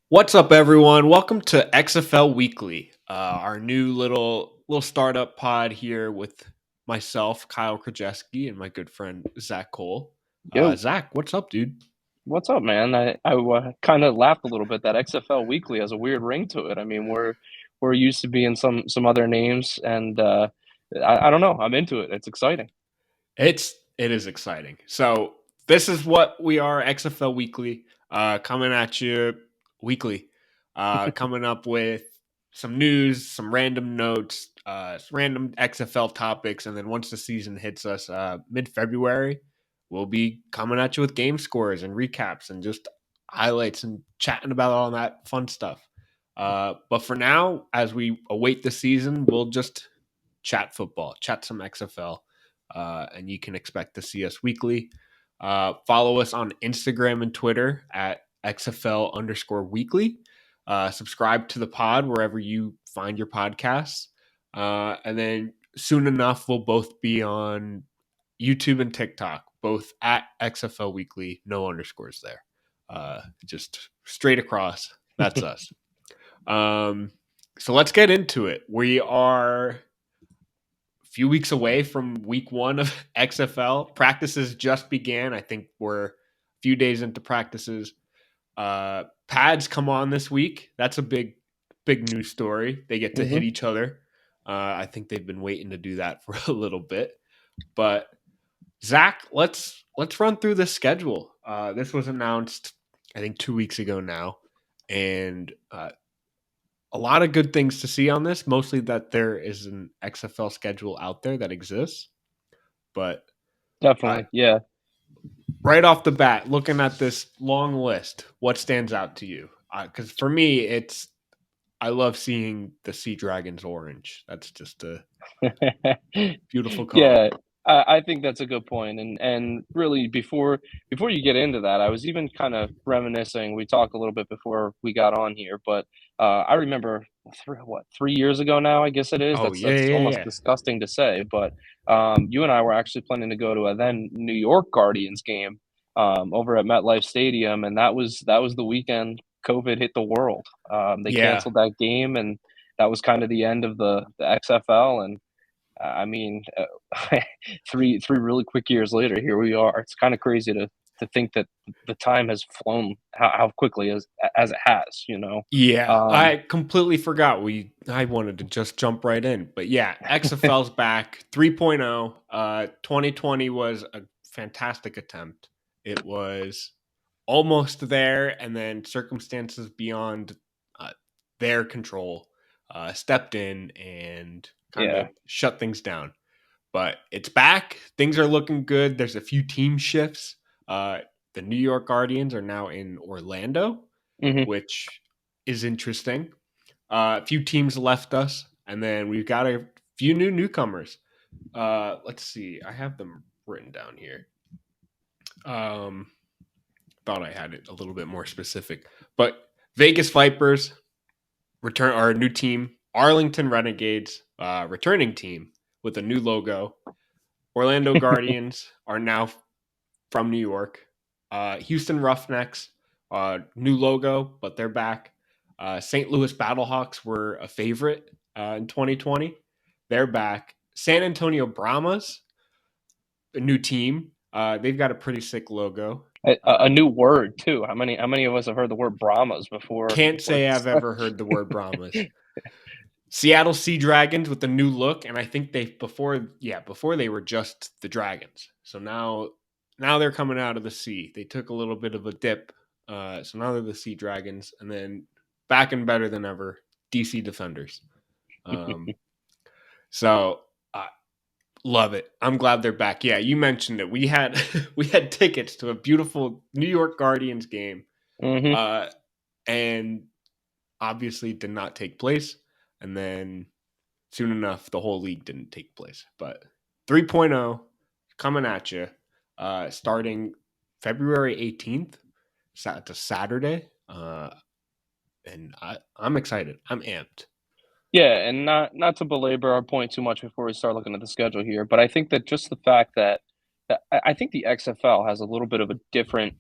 What's up, everyone? Welcome to XFL Weekly, our new little startup pod here with myself, Kyle Krajewski, and my good friend Zach Cole. Yo, Zach, what's up, dude? what's up, man? I kind of laughed a little bit that XFL Weekly has a weird ring to it. I mean, we're used to being some other names, and I don't know. I'm into it. It's exciting. It is exciting. So this is what we are, XFL Weekly, coming at you weekly, coming up with some news, some random notes, some random XFL topics, and then once the season hits us mid February, we'll be coming at you with game scores and recaps and just highlights and chatting about all that fun stuff. But for now, as we await the season, we'll just chat football, chat some XFL, and you can expect to see us weekly. Follow us on Instagram and Twitter at XFL_weekly. Subscribe to the pod wherever you find your podcasts. And then soon enough, we'll both be on YouTube and TikTok, both at XFL Weekly, no underscores there. Just straight across. That's us. So let's get into it. We are few weeks away from week one of XFL. Practices just began. I think we're a few days into practices. Pads come on this week. That's a big news story. They get to hit Hmm. each other. I think they've been waiting to do that for a little bit. But Zach, let's run through the schedule. This was announced, I think, 2 weeks ago now, and a lot of good things to see on this. Mostly that there is an XFL schedule out there that exists, but I, Definitely, yeah. right off the bat, looking at this long list, what stands out to you? Because for me, it's I love seeing the Sea Dragons orange. That's just a beautiful color. Yeah, I think that's a good point. And really before you get into that, I was even kind of reminiscing. We talked a little bit before we got on here, but I remember 3 years ago now, I guess it is. Oh yeah, That's yeah, almost yeah. disgusting to say, but you and I were actually planning to go to a then New York Guardians game over at MetLife Stadium, and that was the weekend COVID hit the world. They Yeah. canceled that game, and that was kind of the end of the XFL. And I mean, three really quick years later, here we are. It's kind of crazy to think that the time has flown how quickly as it has. Yeah, Um, I completely forgot I wanted to just jump right in. But yeah, XFL's back 3.0. 2020 was a fantastic attempt. It was almost there and then circumstances beyond uh, their control stepped in and kind yeah, of shut things down. But it's back. Things are looking good. There's a few team shifts. Uh, the New York Guardians are now in Orlando, hmm, which is interesting. A few teams left us, and then we've got a few newcomers. Let's see. I have them written down here. Um, Thought I had it a little bit more specific, but Vegas Vipers return our new team. Arlington Renegades, returning team with a new logo. Orlando Guardians are now from New York. Houston Roughnecks, new logo, but they're back. St. Louis Battlehawks were a favorite in 2020. They're back. San Antonio Brahmas, a new team. They've got a pretty sick logo. a Uh, new word too. How many of us have heard the word Brahmas can't before say this? I've ever heard the word Brahmas. Seattle Sea Dragons with a new look, and I think they before they were just the Dragons. So now they're coming out of the sea. They took a little bit of a dip, so now they're the Sea Dragons, and then back and better than ever, DC Defenders. Um, so love it. I'm glad they're back. Yeah, you mentioned it. We had we had tickets to a beautiful New York Guardians game, Hmm. uh, and obviously did not take place. And then soon enough, the whole league didn't take place. But 3.0 coming at you, starting February 18th. It's a Saturday. And I'm excited. I'm amped. Yeah, and not to belabor our point too much before we start looking at the schedule here, but I think that just the fact that I think the XFL has a little bit of a different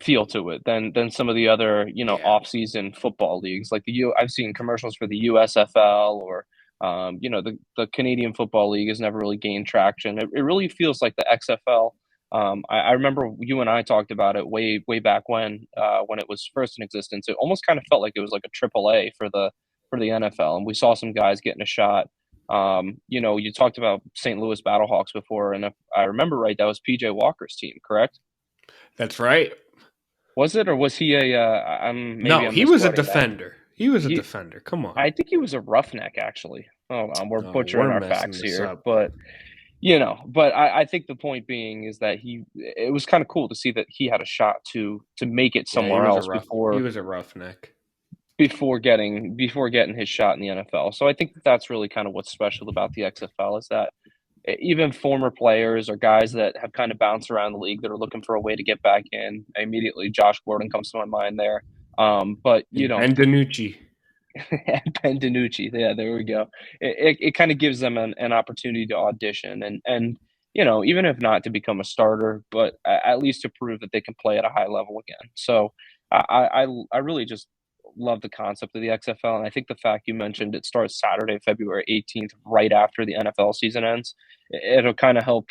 feel to it than some of the other Yeah. off-season football leagues like I've seen commercials for the USFL or the Canadian Football League has never really gained traction. It really feels like the XFL. I remember you and I talked about it way back when it was first in existence. It almost kind of felt like it was like a AAA for the NFL, and we saw some guys getting a shot. You talked about St. Louis Battlehawks before, and if I remember right, that was PJ Walker's team, correct? That's right. Was it, or was he a? Maybe No, I'm he was a misquoting that. defender. He was a He, defender. Come on. I think he was a roughneck, actually. Hold on, we're Oh, butchering we're our messing facts this here, up. but I think the point being is that it was kind of cool to see that he had a shot to make it Yeah, somewhere else he was a roughneck. before getting his shot in the NFL. So I think that's really kind of what's special about the XFL is that even former players or guys that have kind of bounced around the league that are looking for a way to get back in. Immediately, Josh Gordon comes to my mind there. But And Ben DiNucci. Ben DiNucci, yeah, there we go. It kind of gives them an opportunity to audition and even if not to become a starter, but at least to prove that they can play at a high level again. So I really just love the concept of the XFL, and I think the fact you mentioned it starts Saturday, February 18th, right after the NFL season ends. It'll kind of help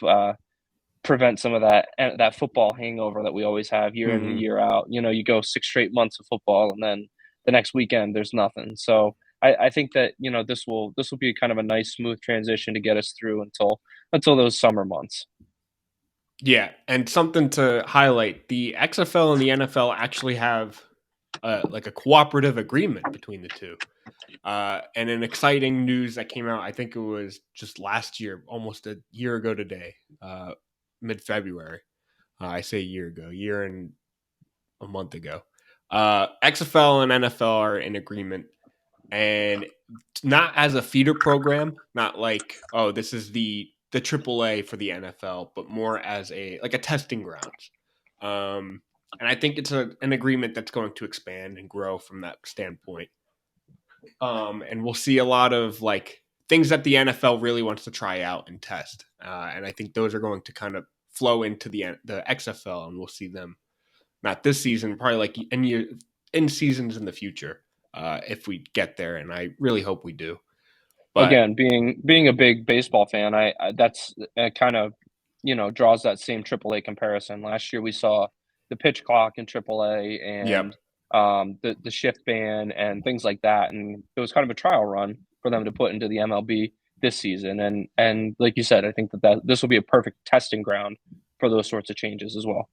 prevent some of that football hangover that we always have year in and Hmm. year out. You go 6 straight months of football, and then the next weekend there's nothing. So I think that this will be kind of a nice smooth transition to get us through until those summer months. Yeah, and something to highlight: the XFL and the NFL actually have like a cooperative agreement between the two. And an exciting news that came out, I think it was just last year, almost a year ago today, mid February. I say a year ago, year and a month ago. XFL and NFL are in agreement, and not as a feeder program, not like, oh, this is the AAA for the NFL, but more as a testing grounds. Um, and I think it's an agreement that's going to expand and grow from that standpoint. And we'll see a lot of like things that the NFL really wants to try out and test. And I think those are going to kind of flow into the XFL, and we'll see them not this season, probably like in seasons in the future, if we get there. And I really hope we do. But Again, being a big baseball fan, I that's it kind of draws that same AAA comparison. Last year we saw the pitch clock in AAA yep, and the shift ban and things like that, and it was kind of a trial run for them to put into the MLB this season. And like you said, I think that this will be a perfect testing ground for those sorts of changes as well.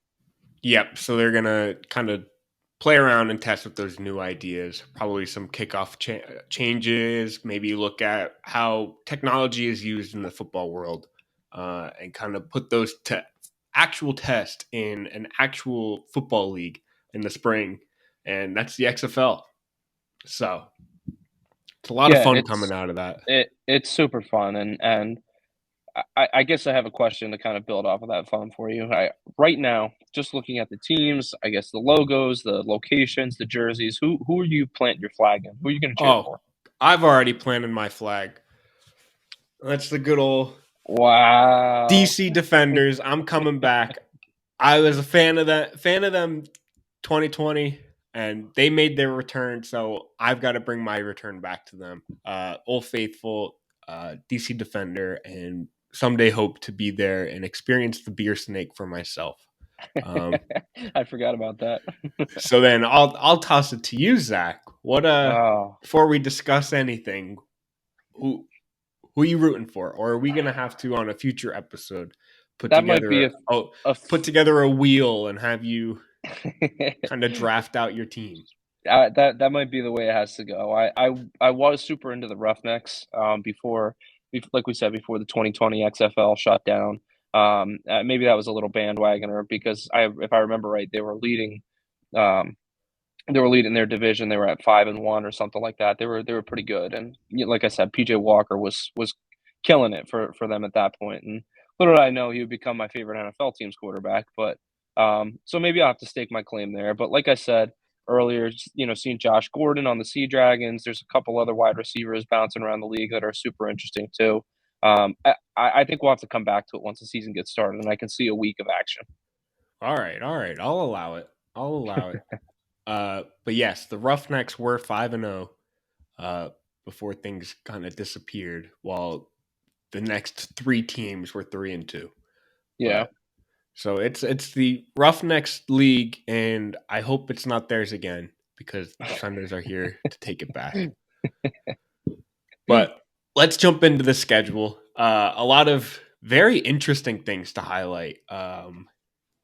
yep. So they're gonna kind of play around and test with those new ideas. Probably some kickoff changes. Maybe look at how technology is used in the football world, and kind of put those to actual test in an actual football league in the spring, and that's the XFL. So it's a lot of Yeah, fun coming out of that. it's super fun, and I guess I have a question to kind of build off of that fun for you. Right now, just looking at the teams, I guess the logos, the locations, the jerseys. Who are you planting your flag in? Who are you going to cheer Oh, for? I've already planted my flag. That's the good old Wow. DC Defenders. I'm coming back. I was a fan of them 2020, and they made their return, so I've got to bring my return back to them. Old faithful, DC Defender, and someday hope to be there and experience the beer snake for myself. Um, I forgot about that. so then I'll toss it to you, Zach. What Oh, before we discuss anything, who who are you rooting for, or are we gonna have to on a future episode put that might together be a put together a wheel and have you kind of draft out your team? that might be the way it has to go. I was super into the Roughnecks like we said before the 2020 XFL shut down. Maybe that was a little bandwagoner because if I remember right, um, they were leading their division. They were at 5-1 or something like that. They were pretty good, and like I said, PJ Walker was killing it for them at that point. And little did I know he would become my favorite NFL team's quarterback. But so maybe I'll have to stake my claim there. But like I said earlier, seeing Josh Gordon on the Sea Dragons, there's a couple other wide receivers bouncing around the league that are super interesting too. I think we'll have to come back to it once the season gets started, and I can see a week of action. All right, all right. I'll allow it. I'll allow it. But yes, the Roughnecks were 5-0 before things kind of disappeared, while the next three teams were 3-2. Yeah. But so it's the Roughnecks League, and I hope it's not theirs again because the Defenders are here to take it back. But let's jump into the schedule. A lot of very interesting things to highlight.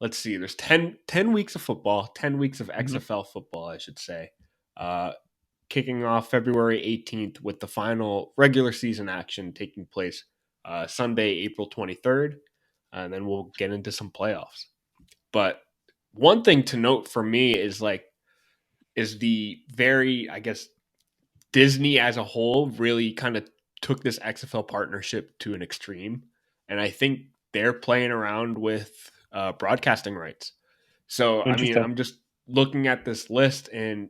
Let's see. There's 10 weeks of football, 10 weeks of Mhm. XFL football, I should say. Kicking off February 18th with the final regular season action taking place Sunday, April 23rd. And then we'll get into some playoffs. But one thing to note for me is the very, I guess, Disney as a whole really kind of took this XFL partnership to an extreme. And I think they're playing around with broadcasting rights. So, I mean, Interesting. I'm just looking at this list, and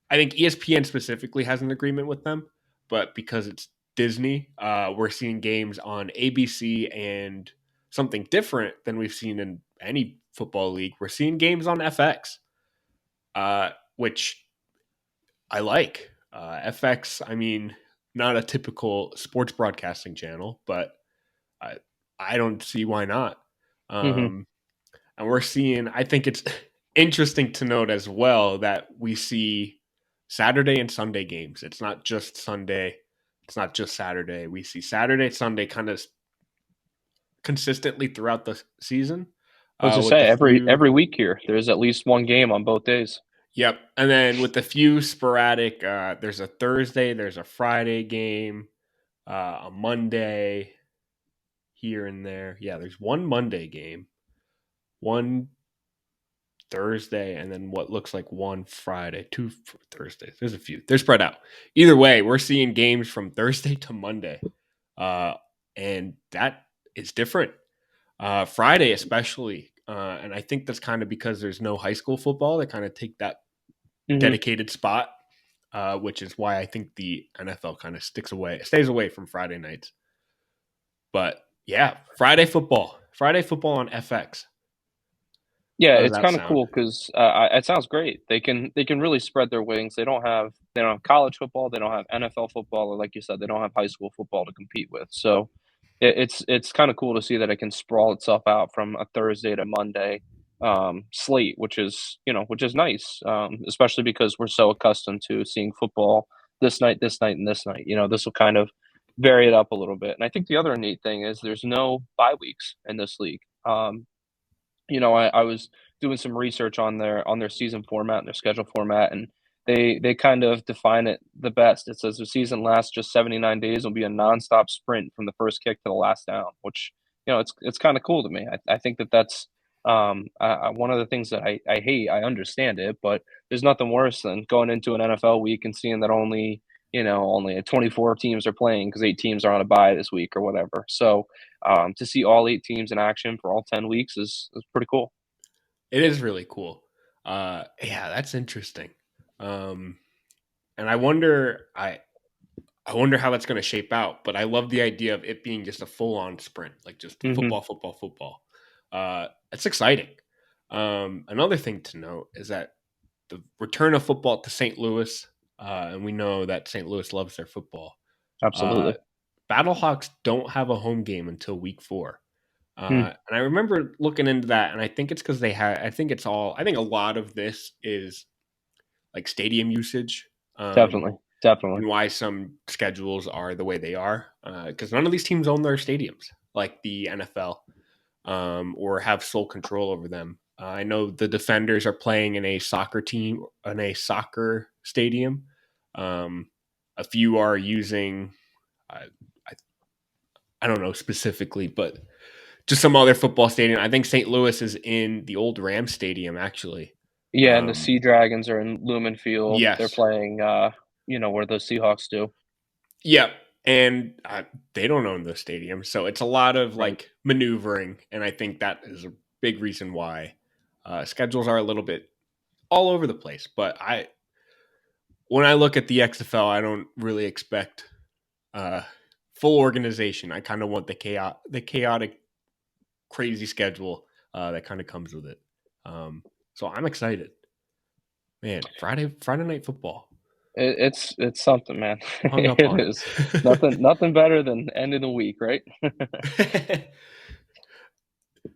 I think ESPN specifically has an agreement with them, but because it's Disney, we're seeing games on ABC and something different than we've seen in any football league. We're seeing games on FX, which I like. FX, I mean, not a typical sports broadcasting channel, but I, I don't see why not. Hmm. Um, and we're seeing, I think it's interesting to note as well that we see Saturday and Sunday games. It's not just Sunday, it's not just Saturday. We see Saturday, Sunday kind of consistently throughout the season. I was just With say the few, every week here, there's at least one game on both days. yep. And then with the few sporadic, there's a Thursday, there's a Friday game, a Monday here and there. Yeah, there's one Monday game, one Thursday, and then what looks like one Friday, two Thursdays. There's a few. They're spread out. Either way, we're seeing games from Thursday to Monday, uh, and that is different. Friday, especially, and I think that's kind of because there's no high school football. They kind of take that Hmm. dedicated spot, which is why I think the NFL kind of stays away from Friday nights. But yeah, Friday football on FX. Yeah, How does it's that kind of sound? cool because it sounds great. They can really spread their wings. They don't have college football. They don't have NFL football, or like you said, they don't have high school football to compete with. So it's kind of cool to see that it can sprawl itself out from a Thursday to Monday slate, which is nice, especially because we're so accustomed to seeing football this night, and this night. This will kind of vary it up a little bit. And I think the other neat thing is there's no bye weeks in this league. I was doing some research on their season format and their schedule format, and they kind of define it the best. It says the season lasts just 79 days. Will be a nonstop sprint from the first kick to the last down, which it's kind of cool to me. I think that's one of the things that I hate. I understand it, but there's nothing worse than going into an NFL week and seeing that only 24 teams are playing because 8 teams are on a bye this week or whatever. So to see all 8 teams in action for all 10 weeks is pretty cool. It is really cool. Yeah, that's interesting. And I wonder how that's going to shape out. But I love the idea of it being just a full on sprint, like just Hmm. football, football, football. It's exciting. Another thing to note is that the return of football to St. Louis, and we know that St. Louis loves their football. Uh, Absolutely. Battlehawks don't have a home game until week 4. Hmm. And I remember looking into that, and I think it's because they had. I think a lot of this is like stadium usage, Definitely. Definitely. and why some schedules are the way they are. Because none of these teams own their stadiums, like the NFL, or have sole control over them. I know the Defenders are playing in a soccer stadium. Um, a few are using. I, I don't know specifically, but just some other football stadium. I think St. Louis is in the old Ram Stadium, actually. Yeah, and the Um, Sea Dragons are in Lumen Field. They're yes, playing, where the Seahawks do. yeah, and they don't own the stadium, so it's a lot of Right. like maneuvering, and I think that is a big reason why schedules are a little bit all over the place. But when I look at the XFL, I don't really expect uh, full organization. I kind of want the chaotic, crazy schedule that kind of comes with it. Um, So I'm excited. Man, Friday night football. It's something, man. Hung up It on is. Nothing better than end of the week, right? it.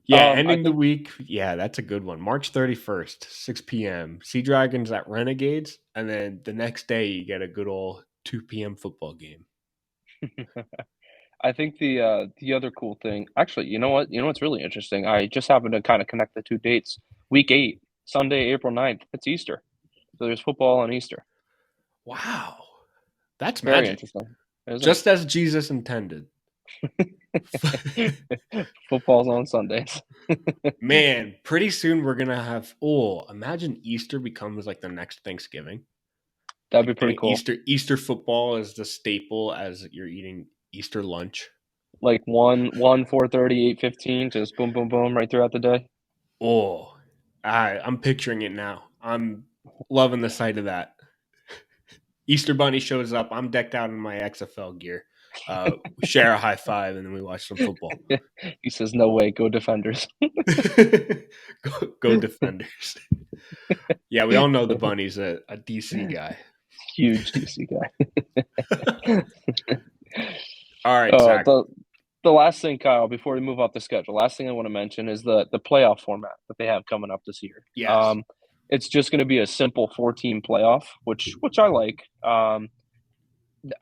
Yeah, I ending the think week. Yeah, that's a good one. March 31st, 6 p.m. Sea Dragons at Renegades. And then the next day, you get a good old 2 p.m. football game. I think the other cool thing, actually, you know what? You know what's really interesting? I just happened to kind of connect the two dates. Week 8, Sunday, April 9th. It's Easter. So there's football on Easter. Wow. That's Very magic. interesting, isn't Just as Jesus intended. it? Football's on Sundays. Man, pretty soon we're gonna have. Oh, imagine Easter becomes like the next Thanksgiving. That'd be Like pretty cool. Easter football is the staple as you're eating Easter lunch. Like 1, 4:30, 8:15, just boom, boom, boom, right throughout the day. Oh, I'm picturing it now. I'm loving the sight of that. Easter Bunny shows up. I'm decked out in my XFL gear. We share a high five, and then we watch some football. He says, "No way, go Defenders." Go Defenders. Yeah, we all know the Bunny's a DC guy. Huge DC guy. All right, Uh, Zach. the the last thing, Kyle, before we move off the schedule, last thing I want to mention is the playoff format that they have coming up this year. Yes. It's just going to be a simple 4-team playoff, which I like.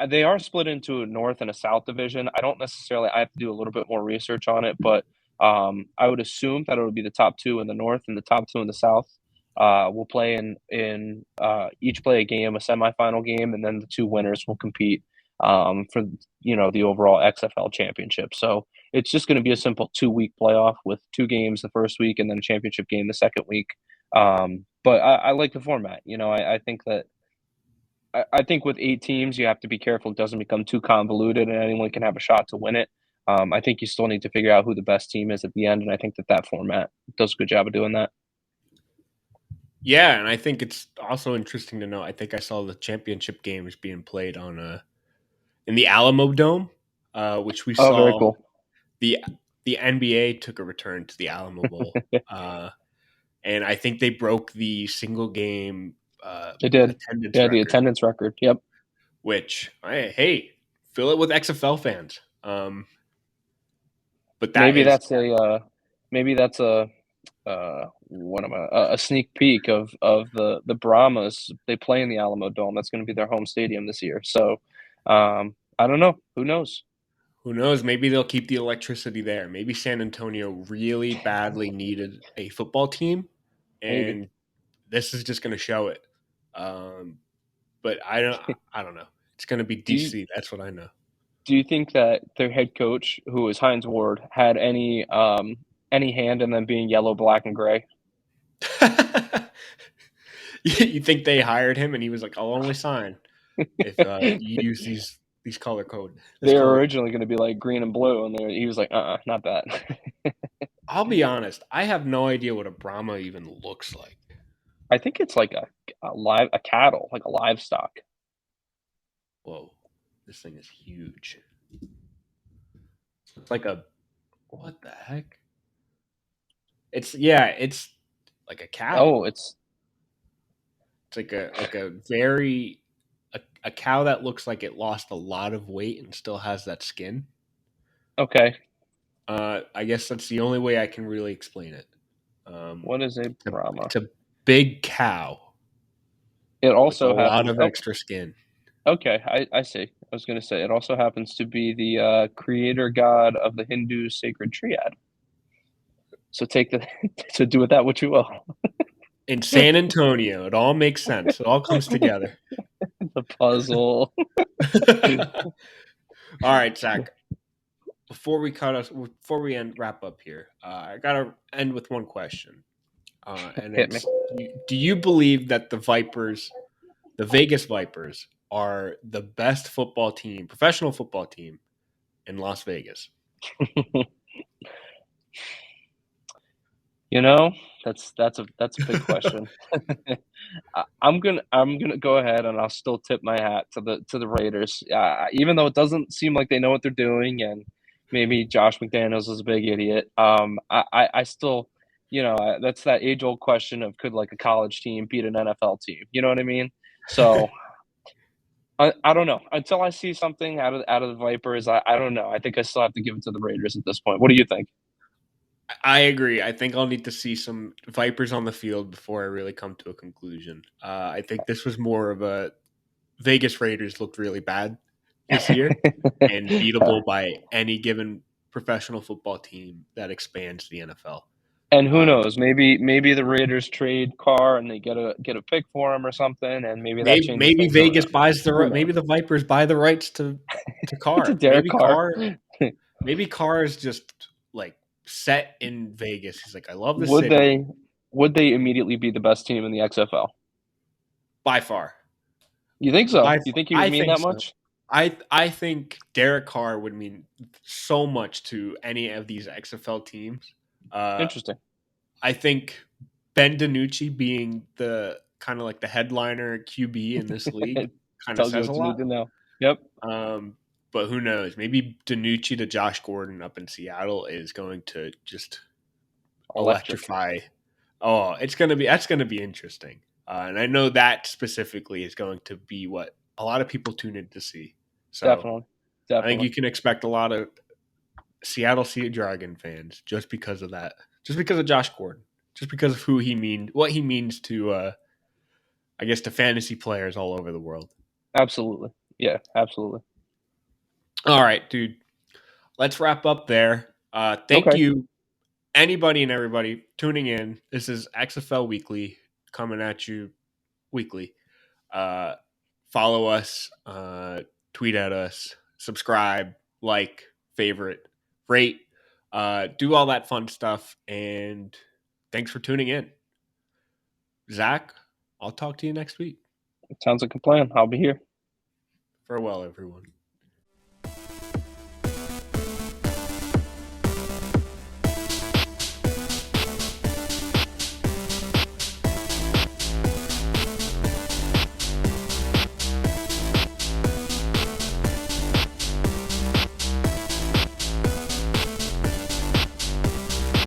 They are split into a North and a South division. I don't necessarily. I have to do a little bit more research on it, but I would assume that it would be the top two in the North and the top two in the South. Will play in each play a game, a semifinal game, and then the two winners will compete for the overall XFL championship. So it's just going to be a simple 2-week playoff with 2 games the first week and then a championship game the second week. But I like the format. I think that I think with 8 teams, you have to be careful it doesn't become too convoluted and anyone can have a shot to win it. I think you still need to figure out who the best team is at the end, and I think that format does a good job of doing that. Yeah, and I think it's also interesting to know. I think I saw the championship games being played on in the Alamo Dome, which we Oh, very saw cool. the the NBA took a return to the Alamo Bowl, and I think they broke the single game They did. attendance Yeah, the record. attendance record. Yep. Which, hey, fill it with XFL fans. But that Maybe is that's what am a sneak peek of the Brahmas. They play in the Alamo Dome. That's going to be their home stadium this year. So I don't know. Who knows? who knows? Maybe they'll keep the electricity there. Maybe San Antonio really badly needed a football team, Maybe. and this is just going to show it. Um, but I don't know. It's going to be Do you DC. That's what I know. do you think that their head coach, who is Heinz Ward, had any hand in them being yellow, black, and gray? You think they hired him, and he was like, "I'll only sign if you use these color code, this They were color." originally going to be like green and blue, and he was like, not that. I'll be honest. I have no idea what a Brahma even looks like. I think it's like a cattle, like a livestock. Whoa, this thing is huge. It's like a what the heck? It's like a Oh, cattle. it's It's like a very a cow that looks like it lost a lot of weight and still has that skin. okay. I guess that's the only way I can really explain it. What is a It's Brahma? a big cow It with a also lot happens. of Oh, extra skin. okay. I see. I was going to say it also happens to be the creator god of the Hindu sacred triad. So take the so do with that what you will. In San Antonio, it all makes sense. It all comes together. The puzzle. All right, Zach. Before we wrap up here, I gotta end with one question, and Hit me. it's: do you believe that the Vegas Vipers, are the best football team, professional football team in Las Vegas? You know, that's a big question. I'm gonna go ahead and I'll still tip my hat to the Raiders, even though it doesn't seem like they know what they're doing, and maybe Josh McDaniels is a big idiot. I still That's that age old question of could like a college team beat an NFL team? You know what I mean? So I don't know until I see something out of the Vipers. I don't know. I think I still have to give it to the Raiders at this point. What do you think? I agree. I think I'll need to see some Vipers on the field before I really come to a conclusion. I think this was more of a Vegas Raiders looked really bad this year and beatable by any given professional football team that expands the NFL. And who Uh, knows? Maybe the Raiders trade Carr and they get a pick for him or something, and maybe that changes maybe things. Who Vegas knows? buys Who maybe knows? the Vipers buy the rights to To Carr. Derek Carr. Maybe Carr is just like set in Vegas. He's like, I love the Would city they would they immediately be the best team in the XFL? by far. You think so? By You think he would I mean think that so. much? I think Derek Carr would mean so much to any of these XFL teams. Uh, Interesting. I think Ben DiNucci being the kind of like the headliner QB in this league It kind of tells you says a what you need lot. to know. Yep. Um, but who knows? Maybe DiNucci to Josh Gordon up in Seattle is going to just Electric. electrify. Oh, that's gonna be interesting. And I know that specifically is going to be what a lot of people tune in to see. So Definitely. I think Definitely. you can expect a lot of Seattle Sea Dragon fans just because of that, just because of Josh Gordon, just because of what he means to, I guess, to fantasy players all over the world. Absolutely. Yeah, absolutely. All right, dude, let's wrap up there. Thank Okay. you, anybody and everybody tuning in. This is XFL Weekly coming at you weekly. Uh, Follow us, tweet at us, subscribe, like, favorite, rate, do all that fun stuff. And thanks for tuning in. Zach, I'll talk to you next week. Sounds like a plan. I'll be here. Farewell, everyone.